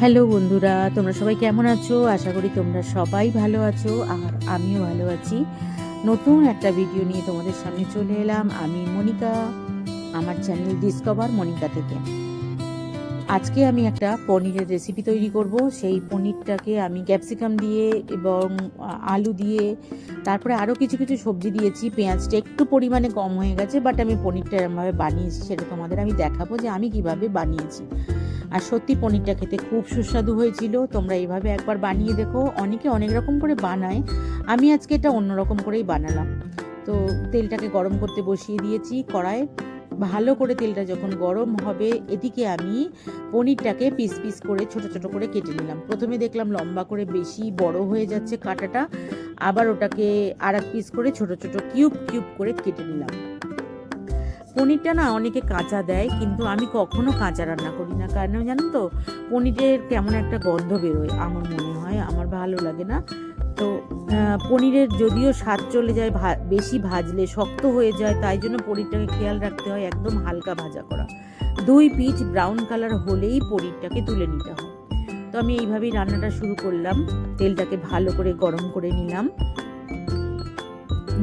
Hello বন্ধুরা, তোমরা সবাই কেমন আছো? আশা করি তোমরা সবাই ভালো আছো, আর আমিও ভালো আছি। নতুন একটা ভিডিও নিয়ে তোমাদের সামনে চলে এলাম। আমি মনিকা, আমার চ্যানেল ডিসকভার মনিকা থেকে। আজকে আমি একটা পনিরের রেসিপি তৈরি করব। সেই পনিরটাকে আমি ক্যাপসিকাম দিয়ে এবং আলু দিয়ে, তারপরে আরও কিছু কিছু সবজি দিয়েছি। পেঁয়াজটা একটু পরিমাণে কম হয়ে গেছে, বাট আমি পনিরটা এরমভাবে বানিয়েছি, সেটা তোমাদের আমি দেখাবো যে আমি কিভাবে বানিয়েছি। আর সত্যি পনিরটা খেতে খুব সুস্বাদু হয়েছিল। তোমরা এইভাবে একবার বানিয়ে দেখো। অনেকে অনেক রকম করে বানায়, আমি আজকে এটা অন্যরকম করেই বানালাম। তো তেলটাকে গরম করতে বসিয়ে দিয়েছি কড়ায়। ভালো করে তেলটা যখন গরম হবে, এদিকে আমি পনিরটাকে পিস পিস করে ছোট ছোট করে কেটে নিলাম। প্রথমে দেখলাম লম্বা করে বেশি বড় হয়ে যাচ্ছে কাঁটাটা, আবার ওটাকে আর এক পিস করে ছোট ছোট কিউব কিউব করে কেটে নিলাম। পনিরটা না অনেকে কাঁচা দেয়, কিন্তু আমি কখনো কাঁচা রান্না করি না। কারণ জানো তো, পনিরের কেমন একটা গন্ধ বেরোয়, আমার মনে হয় আমার ভালো লাগে না। তো পনিরের যদিও স্বাদ চলে যায়, বেশি ভাজলে শক্ত হয়ে যায়, তাই জন্য পনিরটাকে খেয়াল রাখতে হয় একদম হালকা ভাজা করা। 2 পিচ ব্রাউন কালার হলেই পনিরটাকে তুলে নিতে হয়। তো আমি এইভাবেই রান্নাটা শুরু করলাম। তেলটাকে ভালো করে গরম করে নিলাম,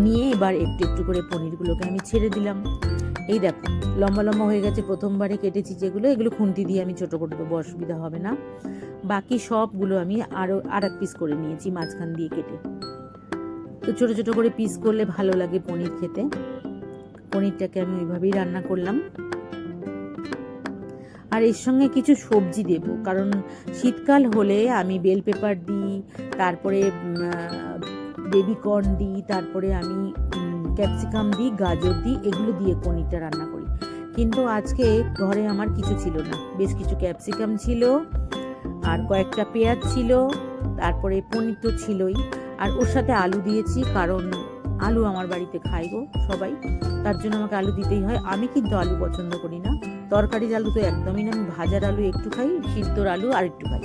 নিয়ে এবার একটু একটু করে পনিরগুলোকে আমি ছেড়ে দিলাম। এই দেখো লম্বা লম্বা হয়ে গেছে, প্রথমবারে কেটেছি যেগুলো, এগুলো খুন্তি দিয়ে আমি ছোটো করে দেবো, অসুবিধা হবে না। বাকি সবগুলো আমি আর এক পিস করে নিয়েছি মাঝখান দিয়ে কেটে। তো ছোটো ছোটো করে পিস করলে ভালো লাগে পনির খেতে। পনিরটাকে আমি ওইভাবেই রান্না করলাম। আর এর সঙ্গে কিছু সবজি দেব, কারণ শীতকাল হলে আমি বেল পেপার দিই, তারপরে বেবিকর্ন দিই, তারপরে আমি ক্যাপসিকাম দিই, গাজর দিই, এগুলো দিয়ে পনিরটা রান্না করি। কিন্তু আজকে ঘরে আমার কিছু ছিল না। বেশ কিছু ক্যাপসিকাম ছিল, আর কয়েকটা পেঁয়াজ ছিল, তারপরে পনির তো ছিলই, আর ওর সাথে আলু দিয়েছি, কারণ আলু আমার বাড়িতে খাই গো সবাই, তার জন্য আমাকে আলু দিতেই হয়। আমি কিন্তু আলু পছন্দ করি না, তরকারির আলু তো একদমই না। আমি ভাজার আলু একটু খাই, সিদ্ধর আলু আর একটু খাই।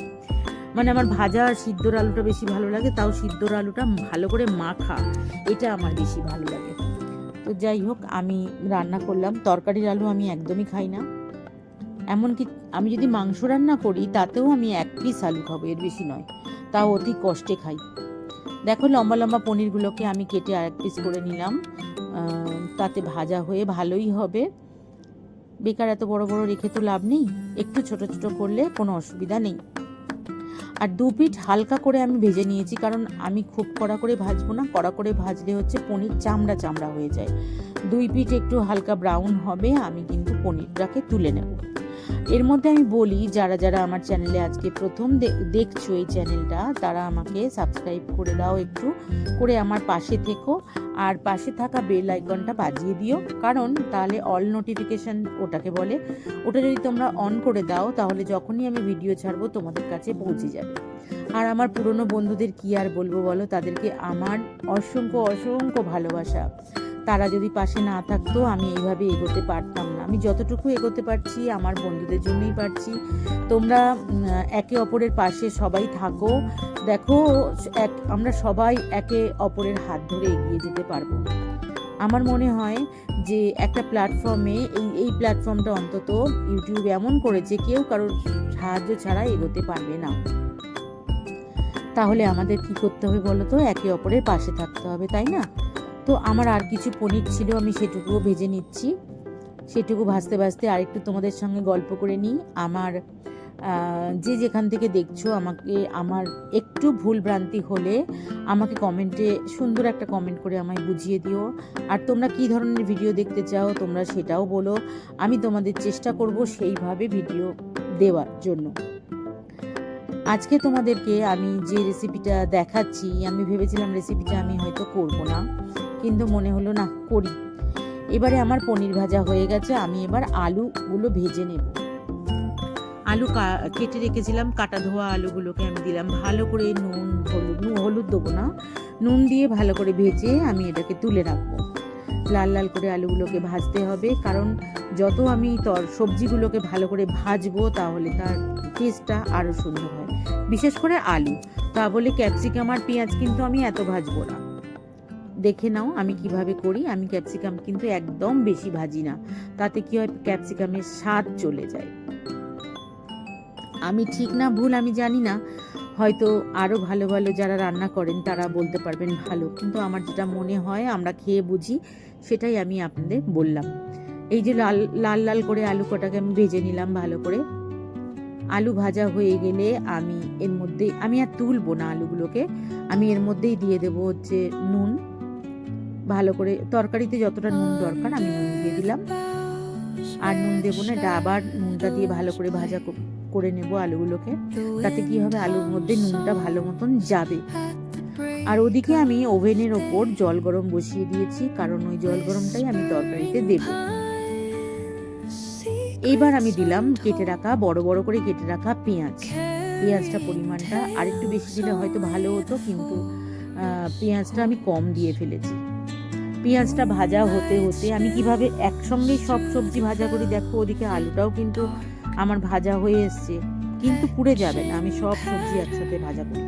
মানে আমার ভাজা আর সিদ্ধর আলুটা বেশি ভালো লাগে, তাও সিদ্ধর আলুটা ভালো করে মাখা, এটা আমার বেশি ভালো লাগে। তো যাই হোক, আমি রান্না করলাম। তরকারির আলু আমি একদমই খাই না। এমনকি আমি যদি মাংস রান্না করি, তাতেও আমি 1 পিস আলু খাবো, এর বেশি নয়, তাও অতি কষ্টে খাই। দেখো লম্বা লম্বা পনিরগুলোকে আমি কেটে আর 1 পিস করে নিলাম। তাতে ভাজা হয়ে ভালোই হবে, বেকার এত বড় বড় রেখে তো লাভ নেই, একটু ছোট ছোট করলে কোনো অসুবিধা নেই। আর 2 পিঠ হালকা করে আমি ভেজে নিয়েছি, কারণ আমি খুব কড়া করে ভাজবো না। কড়া করে ভাজলে হচ্ছে পনির চামড়া চামড়া হয়ে যায়। 2 পিঠ একটু হালকা ব্রাউন হবে, আমি কিন্তু পনিরটাকে তুলে নেব। এর মধ্যে আমি বলি, যারা যারা আমার চ্যানেলে আজকে প্রথম দেখছো এই চ্যানেলটা, তারা আমাকে সাবস্ক্রাইব করে দাও, একটু করে আমার পাশে থেকো, আর পাশে থাকা বেল আইকনটা বাজিয়ে দিও, কারণ তাহলে অল নোটিফিকেশান ওটাকে বলে, ওটা যদি তোমরা অন করে দাও, তাহলে যখনই আমি ভিডিও ছাড়বো তোমাদের কাছে পৌঁছে যাবে। আর আমার পুরনো বন্ধুদের কি আর বলবো বলো, তাদেরকে আমার অসংখ্য অসংখ্য ভালোবাসা। তারা যদি পাশে না থাকতো, আমি এইভাবে এগোতে পারতাম না। আমি যতটুকু এগোতে পারছি আমার বন্ধুদের জন্যই পারছি। তোমরা একে অপরের পাশে সবাই থাকো, দেখো আমরা সবাই একে অপরের হাত ধরে এগিয়ে যেতে পারবো। আমার মনে হয় যে একটা প্ল্যাটফর্মে, এই প্ল্যাটফর্মটা অন্তত ইউটিউব এমন করেছে, কেউ কারোর সাহায্য ছাড়া এগোতে পারবে না। তাহলে আমাদের কি করতে হবে বলো তো? একে অপরের পাশে থাকতে হবে, তাই না? তো আমার আর কিছু পনির ছিল, আমি সেটুকুও ভেজে নিচ্ছি। সেটুকু ভাজতে ভাজতে আরেকটু তোমাদের সঙ্গে গল্প করে নিই। আমার যে যেখান থেকে দেখছো আমাকে, আমার একটু ভুল ভ্রান্তি হলে আমাকে কমেন্টে সুন্দর একটা কমেন্ট করে আমায় বুঝিয়ে দিও। আর তোমরা কী ধরনের ভিডিও দেখতে চাও তোমরা সেটাও বলো, আমি তোমাদের চেষ্টা করব সেইভাবে ভিডিও দেওয়ার জন্য। আজকে তোমাদেরকে আমি যে রেসিপিটা দেখাচ্ছি, আমি ভেবেছিলাম রেসিপিটা আমি হয়তো করব না, কিন্তু মনে হলো না, করি। এবারে আমার পনির ভাজা হয়ে গেছে, আমি এবার আলুগুলো ভেজে নেব। আলু কেটে রেখেছিলাম, কাটা ধোয়া আলুগুলোকে আমি দিলাম ভালো করে নুন হলুদ দেবো না, নুন দিয়ে ভালো করে ভেজে আমি এটাকে তুলে রাখবো। লাল লাল করে আলুগুলোকে ভাজতে হবে, কারণ যত আমি সবজিগুলোকে ভালো করে ভাজবো, তাহলে তার টেস্টটা আরও সুন্দর হয়। বিশেষ করে আলু, তা বলে ক্যাপসিকাম আর পেঁয়াজ কিন্তু আমি এত ভাজবো না। দেখে নাও আমি কিভাবে করি। আমি ক্যাপসিকাম কিন্তু একদম বেশি ভাজি না, তাতে কি হয়, ক্যাপসিকামের স্বাদ চলে যায়। আমি ঠিক না ভুল আমি জানি না, হয়তো আরও ভালো ভালো যারা রান্না করেন তারা বলতে পারবেন ভালো, কিন্তু আমার যেটা মনে হয় আমরা খেয়ে বুঝি সেটাই আমি আপনাদের বললাম। এই যে লাল লাল লাল করে আলু কটাকে আমি ভেজে নিলাম ভালো করে। আলু ভাজা হয়ে গেলে আমি এর মধ্যে, আমি আর তুলবো না আলুগুলোকে, আমি এর মধ্যেই দিয়ে দেবো হচ্ছে নুন। ভালো করে তরকারিতে যতটা নুন দরকার আমি নুন দিয়ে দিলাম, আর নুন দেবো না, এটা আবার নুনটা দিয়ে ভালো করে ভাজা করে নেব আলুগুলোকে। তাতে কি হবে, আলুর মধ্যে নুনটা ভালো মতন যাবে। আর ওদিকে আমি ওভেনের ওপর জল গরম বসিয়ে দিয়েছি, কারণ ওই জল গরমটাই আমি তরকারিতে দেব। এইবার আমি দিলাম কেটে রাখা, বড় বড় করে কেটে রাখা পেঁয়াজ। পেঁয়াজটা পরিমাণটা আরেকটু বেশি দিলে হয়তো ভালো হতো, কিন্তু পেঁয়াজটা আমি কম দিয়ে ফেলেছি। পেঁয়াজটা ভাজা হতে হতে আমি কিভাবে একসঙ্গেই সব সবজি ভাজা করি, দেখো ওদিকে আলুটাও কিন্তু আমার ভাজা হয়ে এসছে, কিন্তু পুড়ে যাবে না, আমি সব সবজি একসাথে ভাজা করি।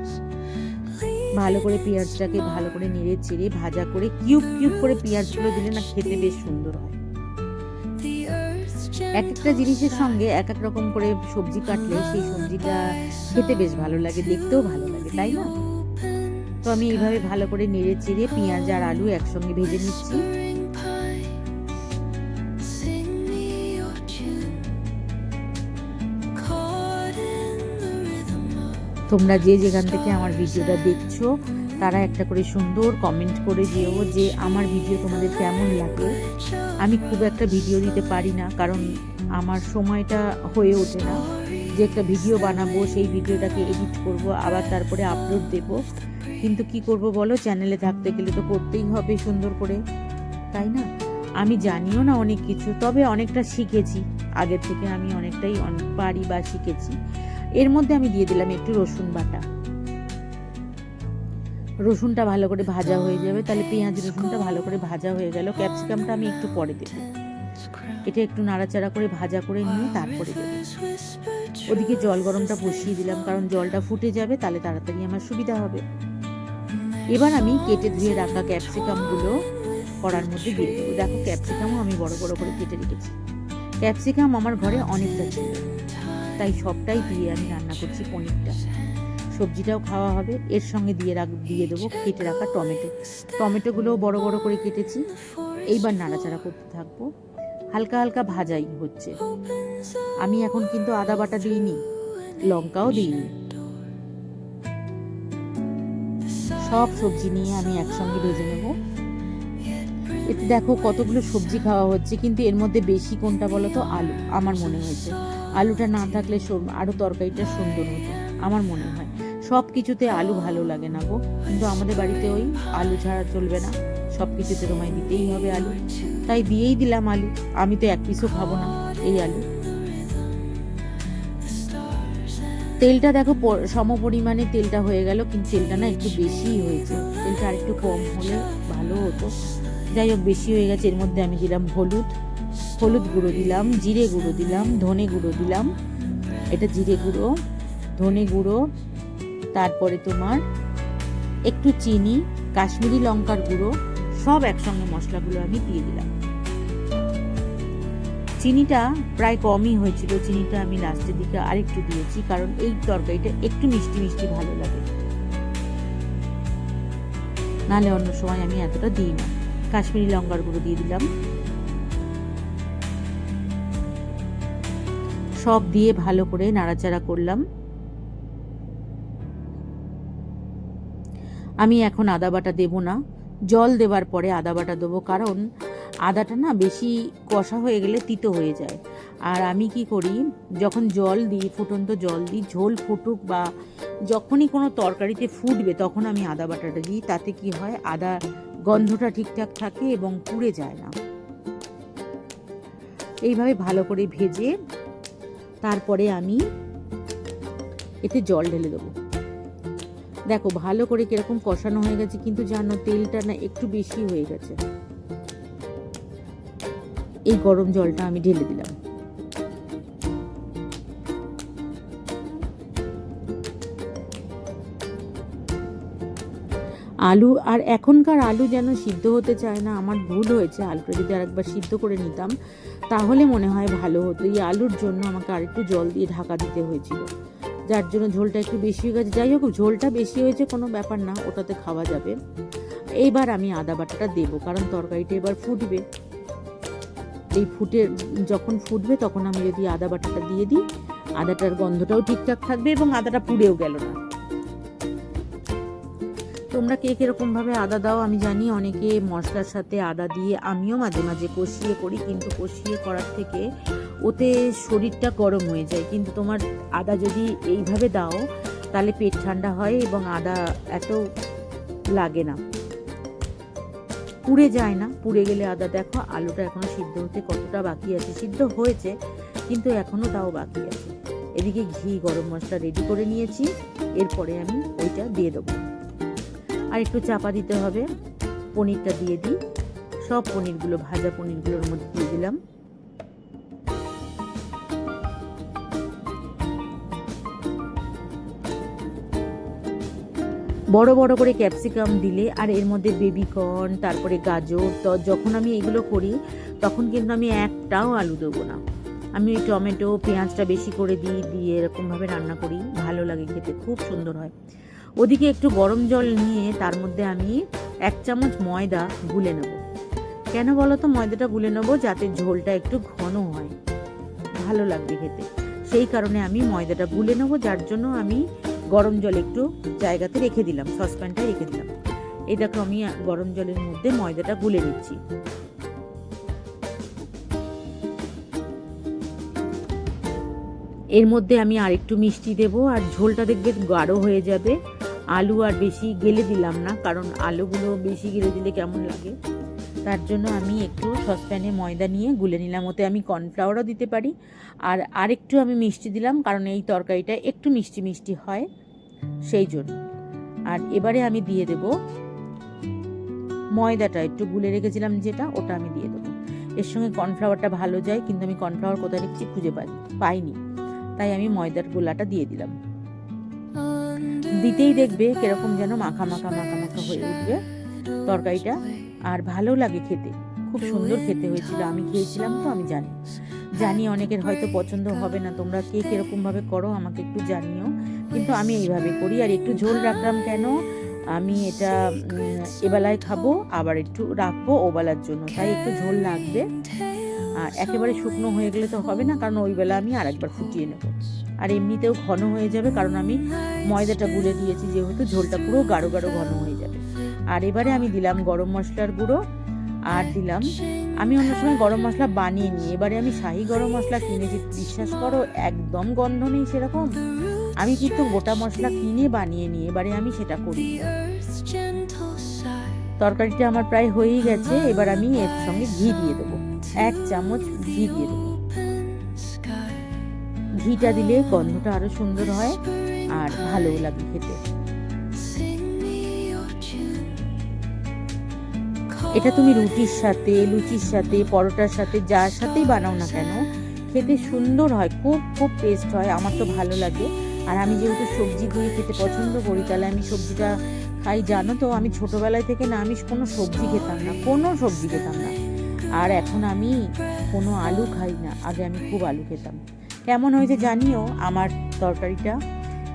ভালো করে পেঁয়াজটাকে ভালো করে নেড়ে চেড়ে ভাজা করে কিউব কিউব করে পেঁয়াজগুলো দিলে না খেতে বেশ সুন্দর হয়। এক একটা জিনিসের সঙ্গে এক এক রকম করে সবজি কাটলে সেই সবজিটা খেতে বেশ ভালো লাগে, দেখতেও ভালো লাগে, তাই না? তো আমি এইভাবে ভালো করে নেড়ে চেড়ে পেঁয়াজ আর আলু একসঙ্গে ভেজে নিচ্ছি। তোমরা যে যেখান থেকে আমার ভিডিওটা দেখছো তারা একটা করে সুন্দর কমেন্ট করে দিও যে আমার ভিডিও তোমাদের কেমন লাগে। আমি খুব একটা ভিডিও দিতে পারি না, কারণ আমার সময়টা হয়ে ওঠে না যে একটা ভিডিও বানাবো, সেই ভিডিওটাকে এডিট করব, আবার তারপরে আপলোড দেব। কিন্তু কি করব বলো, চ্যানেলে থাকতে গেলে তো করতেই হবে সুন্দর করে, তাই না? আমি জানিও না অনেক কিছু, তবে অনেকটা শিখেছি আগের থেকে, আমি অনেকটাই পারি বা শিখেছি। এর মধ্যে আমি দিয়ে দিলাম একটু রসুন বাটা। রসুনটা ভালো করে ভাজা হয়ে যাবে, তাহলে পেঁয়াজ রসুনটা ভালো করে ভাজা হয়ে গেল। ক্যাপসিকামটা আমি একটু পরে দেবো, এটা একটু নাড়াচাড়া করে ভাজা করে নিয়ে তারপরে দেবো। ওদিকে জল গরমটা বসিয়ে দিলাম, কারণ জলটা ফুটে যাবে, তাহলে তাড়াতাড়ি আমার সুবিধা হবে। এবার আমি কেটে ধুয়ে রাখা ক্যাপসিকামগুলো কড়ার মধ্যে দিয়ে দেবো। দেখো ক্যাপসিকামও আমি বড় বড় করে কেটে রেখেছি। ক্যাপসিকাম আমার ঘরে অনেকটা ছিল, তাই সবটাই দিয়ে আমি রান্না করছি পনিরটা। সবজিটাও খাওয়া হবে, এর সঙ্গে দিয়ে দেবো কেটে রাখা টমেটো। টমেটোগুলোও বড় বড় করে কেটেছি। এইবার নাড়াচাড়া করতে থাকবো, হালকা হালকা ভাজাই হচ্ছে। আমি এখন কিন্তু আদা বাটা দিইনি, লঙ্কাও দিইনি। সব সবজি নিয়ে আমি একসঙ্গে ভেজে নেব। এতে দেখো কতগুলো সবজি খাওয়া হচ্ছে, কিন্তু এর মধ্যে বেশি কোনটা বলো তো, আলু। আমার মনে হয়েছে আলুটা না থাকলে আরও তরকারিটা সুন্দর হতো, আমার মনে হয়। সব কিছুতে আলু ভালো লাগে না গো, কিন্তু আমাদের বাড়িতে ওই আলু ছাড়া চলবে না, সব কিছুতে তোমায় দিতেই হবে আলু, তাই দিয়েই দিলাম আলু। আমি তো এক পিসও খাবো না এই আলু। তেলটা দেখো সম পরিমাণে তেলটা হয়ে গেল, কিন্তু তেলটা না একটু বেশিই হয়েছে, তেলটা আর একটু কম হলে ভালো হতো। যাই হোক, বেশি হয়ে গেছে। এর মধ্যে আমি দিলাম হলুদ গুঁড়ো দিলাম, জিরে গুঁড়ো দিলাম, ধনে গুঁড়ো দিলাম, এটা জিরে গুঁড়ো, ধনে গুঁড়ো, তারপরে তোমার একটু চিনি, কাশ্মীরি লঙ্কার গুঁড়ো, সব একসঙ্গে মশলাগুলো আমি দিয়ে দিলাম। চিনিটা প্রায় কমই হয়েছিল, চিনিটা আমি লাস্টের দিকে আরেকটু দিয়েছি, কারণ এই তরকারিটা একটু মিষ্টি মিষ্টি ভালো লাগে, নাহলে অন্য সময় আমি এতটা দিই না। কাশ্মীরি লঙ্কার গুঁড়ো দিয়ে দিলাম, সব দিয়ে ভালো করে নাড়াচাড়া করলাম। আমি এখন আদা বাটা দেবো না, জল দেওয়ার পরে আদা বাটা দেবো, কারণ আদাটা না বেশি কষা হয়ে গেলে তিতো হয়ে যায়। আর আমি কি করি, যখন জল দিই, ফুটন্ত জল দিই, ঝোল ফুটুক বা যখনই কোনো তরকারিতে ফুটবে তখন আমি আদা বাটাটা দিই, তাতে কি হয়, আদা গন্ধটা ঠিকঠাক থাকে এবং পুড়ে যায় না। এইভাবে ভালো করে ভেজে তারপরে আমি এতে জল ঢেলে দেবো। দেখো ভালো করে কিরকম কষানো হয়ে গেছে, কিন্তু জানো তেলটা না একটু বেশি হয়ে গেছে। এই গরম জলটা আমি ঢেলে দিলাম। আলু, আর এখনকার আলু যেন সিদ্ধ হতে চায় না, আমার ভুল হয়েছে। আলুটা যদি আরেকবার সিদ্ধ করে নিতাম তাহলে মনে হয় ভালো হতো। এই আলুর জন্য আমাকে আরেকটু জল দিয়ে ঢাকা দিতে হয়েছিল। যার জন্য ঝোলটা একটু বেশি হয়ে গেছে। যাই হোক, ঝোলটা বেশি হয়েছে কোনো ব্যাপার না, ওটাতে খাওয়া যাবে। এইবার আমি আদা বাটাটা দেবো, কারণ তরকারিটা এবার ফুটবে। এই যখন ফুটবে তখন আমি যদি আদা বাটাটা দিয়ে দিই, আদাটার গন্ধটাও ঠিকঠাক থাকবে এবং আদাটা পুড়েও গেল না। তোমরা কে কিরকম ভাবে আদা দাও আমি জানি, অনেকে মশলার সাথে আদা দিয়ে, আমিও মাঝে মাঝে কষিয়ে করি, কিন্তু কষিয়ে করার থেকে ওতে শরীরটা গরম হয়ে যায়। কিন্তু তোমার আদা যদি এইভাবে দাও তাহলে পেট ঠান্ডা হয় এবং আদা এত লাগে না, পুড়ে যায় না। পুড়ে গেলে আদা, দেখো আলুটা এখনো সিদ্ধ হতে কতটা বাকি আছে, সিদ্ধ হয়েছে কিন্তু এখনো তাও বাকি আছে। এদিকে ঘি, গরম মশলা রেডি করে নিয়েছি, এরপরে আমি ওইটা দিয়ে দেবো। আর একটু চাপা দিতে হবে। পনিরটা দিয়ে দিই, সব পনিরগুলো, ভাজা পনিরগুলোর মধ্যে দিয়ে দিলাম। বড় বড় করে ক্যাপসিকাম দিলে, আর এর মধ্যে বেবিকর্ন, তারপরে গাজর, তো যখন আমি এগুলো করি তখন কিন্তু আমি একটাও আলু দেবো না। আমি ওই টমেটো, পেঁয়াজটা বেশি করে দিয়ে এরকমভাবে রান্না করি, ভালো লাগে খেতে, খুব সুন্দর হয়। ওদিকে একটু গরম জল নিয়ে তার মধ্যে আমি 1 চামচ ময়দা গুলে নেব। কেন বলো তো ময়দাটা গুলে নেব? যাতে ঝোলটা একটু ঘন হয়, ভালো লাগবে খেতে। সেই কারণে আমি ময়দাটা গুলে নেব, যার জন্য আমি গরম জল একটু জায়গাতে রেখে দিলাম, সসপ্যানটায় রেখে দিলাম। এই দেখো আমি গরম জলের মধ্যে ময়দাটা গুলে নিচ্ছি। এর মধ্যে আমি আর একটু মিষ্টি দেবো, আর ঝোলটা দেখবে গাঢ় হয়ে যাবে। আলু আর বেশি গেলে দিলাম না, কারণ আলুগুলো বেশি গেলে দিলে কেমন লাগে, তার জন্য আমি একটু সসপ্যানে ময়দা নিয়ে গুলে নিলাম। ওতে আমি কর্নফ্লাওয়ারও দিতে পারি। আর আরেকটু আমি মিষ্টি দিলাম, কারণ এই তরকারিটা একটু মিষ্টি মিষ্টি হয়, সেই জন্য। আর এবারে আমি দিয়ে দেব ময়দাটা, একটু গুলে রেখেছিলাম যেটা, ওটা আমি দিয়ে দেবো। এর সঙ্গে কর্নফ্লাওয়ারটা ভালো যায়, কিন্তু আমি কর্নফ্লাওয়ার কোথায় রেখেছি খুঁজে পাইনি, তাই আমি ময়দার গোলাটা দিয়ে দিলাম। দিতেই দেখবে কিরকম যেন মাখা মাখা মাখা মাখা হয়ে উঠবে তরকারিটা, আর ভালো লাগে খেতে, খুব সুন্দর খেতে হয়েছিল। আমি খেয়েছিলাম তো, আমি জানি অনেকের হয়তো পছন্দ হবে না। তোমরা কে কিরকম ভাবে করো আমাকে একটু জানিও, কিন্তু আমি এইভাবে করি। আর একটু ঝোল রাখলাম কেন, আমি এটা এবেলায় খাবো, আবার একটু রাখবো ওবেলার জন্য, তাই একটু ঝোল লাগবে। আর একেবারে শুকনো হয়ে গেলে তো হবে না, কারণ ওই বেলা আমি আরেকবার ফুটিয়ে নেব। আর এমনিতেও ঘন হয়ে যাবে, কারণ আমি ময়দাটা গুলে দিয়েছি, যেহেতু ঝোলটা পুরো গাঢ় গাঢ় ঘন হয়ে যাবে। আর এবারে আমি দিলাম গরম মশলার গুঁড়ো, আর দিলাম, আমি অন্য সময় গরম মশলা বানিয়ে নিই, এবারে আমি শাহি গরম মশলা কিনেছি, বিশ্বাস করো একদম গন্ধ নেই সেরকম। আমি কিন্তু গোটা মশলা কিনে বানিয়ে নিই, এবারে আমি সেটা করি। তরকারিটা আমার প্রায় হয়েই গেছে, এবার আমি এর সঙ্গে ঘি দিয়ে দেবো, 1 চামচ ঘি দিয়ে দেবো। ঘিটা দিলে গন্ধটা আরো সুন্দর হয় আর ভালোও লাগে খেতে। এটা তুমি রুটির সাথে, লুচির সাথে, পরোটার সাথে, যার সাথেই বানাও না কেন, খেতে সুন্দর হয়, খুব খুব টেস্ট হয়, আমার তো ভালো লাগে। আর আমি যেহেতু সবজি দিয়ে খেতে পছন্দ করি, তাহলে আমি সবজিটা খাই। জানো তো, আমি ছোটবেলায় থেকে না, আমি কোনো সবজি খেতাম না, কোনো সবজি খেতাম না। আর এখন আমি কোনো আলু খাই না, আগে আমি খুব আলু খেতাম। কেমন হয়েছে জানিও আমার তরকারিটা।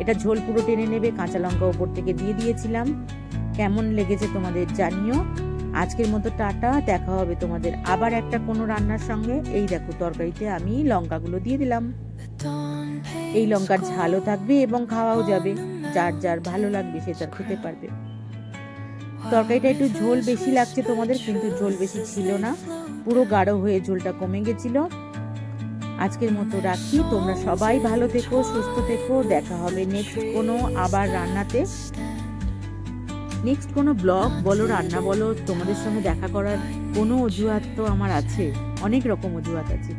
এটা ঝোল পুরো টেনে নেবে, কাঁচা লঙ্কা ওপর থেকে দিয়ে দিয়েছিলাম। কেমন লেগেছে তোমাদের জানিও। আজকের মতো টাটা, দেখা হবে তোমাদের আবার একটা কোনো রান্নার সঙ্গে। এই দেখো তরকারিতে আমি লঙ্কাগুলো দিয়ে দিলাম, এই লঙ্কার ঝালও থাকবে এবং খাওয়াও যাবে, যার যার ভালো লাগবে সে তার খেতে পারবে। তরকারিটা একটু ঝোল বেশি লাগছে তোমাদের, কিন্তু ঝোল বেশি ছিল না, পুরো গাঢ় হয়ে ঝোলটা কমে গেছিল। আজকের মতো রাখি, তোমরা সবাই ভালো থেকো, সুস্থ থেকো। দেখা হবে নেক্সট কোনো আবার রান্নাতে, নেক্সট কোনো ব্লগ বলো, রান্না বলো, তোমাদের সঙ্গে দেখা করার কোনো অজুহাত তো আমার আছে, অনেক রকম অজুহাত আছে।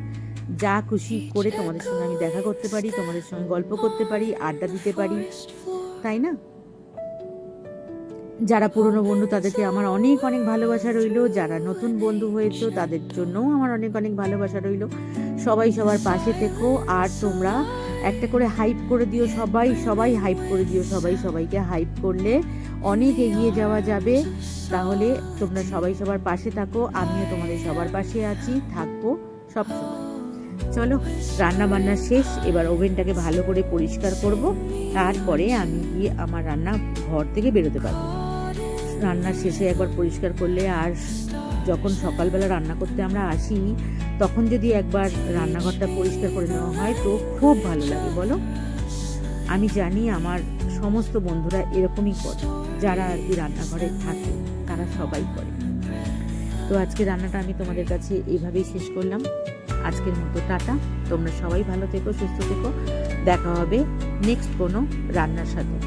যা খুশি করে তোমাদের সঙ্গে আমি দেখা করতে পারি, তোমাদের সঙ্গে গল্প করতে পারি, আড্ডা দিতে পারি, তাই না? যারা পুরনো বন্ধু তাদেরকে আমার অনেক অনেক ভালোবাসা রইল, যারা নতুন বন্ধু হয়েছো তাদের জন্যও আমার অনেক অনেক ভালোবাসা রইল। সবাই সবার পাশে থেকো, আর তোমরা একটা করে হাইপ করে দিও, সবাই হাইপ করে দিও, সবাইকে হাইপ করলে অনেক এগিয়ে যাওয়া যাবে। তাহলে তোমরা সবাই সবার পাশে থাকো, আমিও তোমাদের সবার পাশে আছি, থাকবো সবসময়। চলো, রান্না বান্না শেষ, এবার ওভেনটাকে ভালো করে পরিষ্কার করব, তারপরে আমি গিয়ে আমার রান্না ঘর থেকে বেরোতে পারবো। রান্নার শেষে একবার পরিষ্কার করলে আর যখন সকালবেলা রান্না করতে আমরা আসি তখন যদি একবার রান্নাঘরটা পরিষ্কার করে নেওয়া হয় তো খুব ভালো লাগে, বলো? আমি জানি আমার সমস্ত বন্ধুরা এরকমই করে, যারা আর কি রান্নাঘরে থাকে তারা সবাই করে। তো আজকে রান্নাটা আমি তোমাদের কাছে এইভাবেই শেষ করলাম। আজকের মতো টাটা, তোমরা সবাই ভালো থেকো, সুস্থ থেকো, দেখা হবে নেক্সট কোনো রান্নার সাথে।